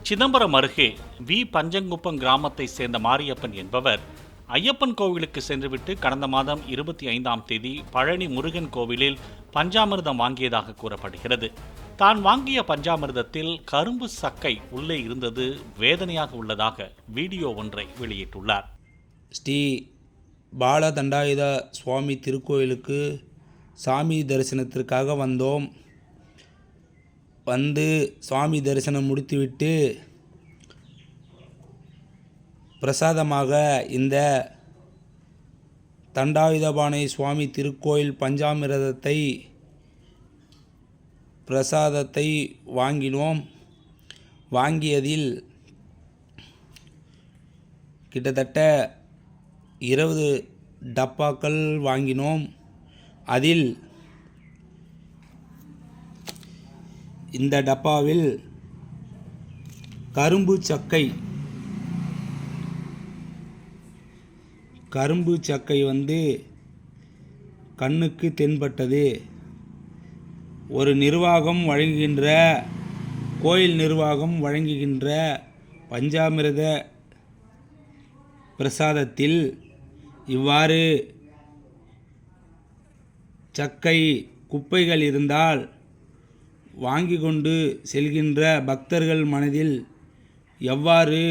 சிதம்பரம் அருகே பஞ்சங்குப்பம் கிராமத்தை சேர்ந்த மாரியப்பன் என்பவர் ஐயப்பன் கோவிலுக்கு சென்றுவிட்டு கடந்த மாதம் 25ஆம் தேதி பழனி முருகன் கோவிலில் பஞ்சாமிர்தம் வாங்கியதாக கூறப்படுகிறது. தான் வாங்கிய பஞ்சாமிர்தத்தில் கரும்பு சக்கை உள்ளே இருந்தது வேதனையாக உள்ளதாக வீடியோ ஒன்றை வெளியிட்டுள்ளார். ஸ்ரீ பாலதண்டாயுத சுவாமி திருக்கோயிலுக்கு சாமி தரிசனத்திற்காக வந்தோம். சுவாமி தரிசனம் முடித்துவிட்டு பிரசாதமாக இந்த தண்டாயுதபாணி சுவாமி திருக்கோயில் பஞ்சாமிர்தத்தை பிரசாதத்தை வாங்கினோம். வாங்கியதில் கிட்டத்தட்ட 20 டப்பாக்கள் வாங்கினோம். அதில் இந்த டப்பாவில் கரும்பு சக்கை கண்ணுக்கு தென்பட்டது. ஒரு நிர்வாகம் வழங்குகின்ற கோயில் நிர்வாகம் வழங்குகின்ற பஞ்சாமிர்த பிரசாதத்தில் இவ்வாறு சக்கை குப்பைகள் இருந்தால் வாங்கி கொண்டு செல்கின்ற பக்தர்கள் மனதில் எவ்வாறு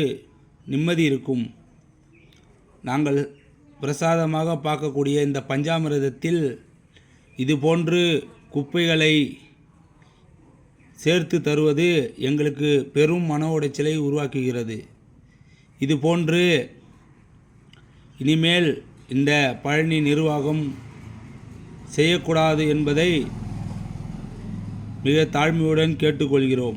நிம்மதி இருக்கும்? நாங்கள் பிரசாதமாக பார்க்கக்கூடிய இந்த பஞ்சாமிர்தத்தில் இதுபோன்று குப்பைகளை சேர்த்து தருவது எங்களுக்கு பெரும் மன உடைச்சலை உருவாக்குகிறது. இதுபோன்று இனிமேல் இந்த பழனி நிர்வாகம் செய்யக்கூடாது என்பதை மிக தாழ்மையுடன் கேட்டுக்கொள்கிறோம்.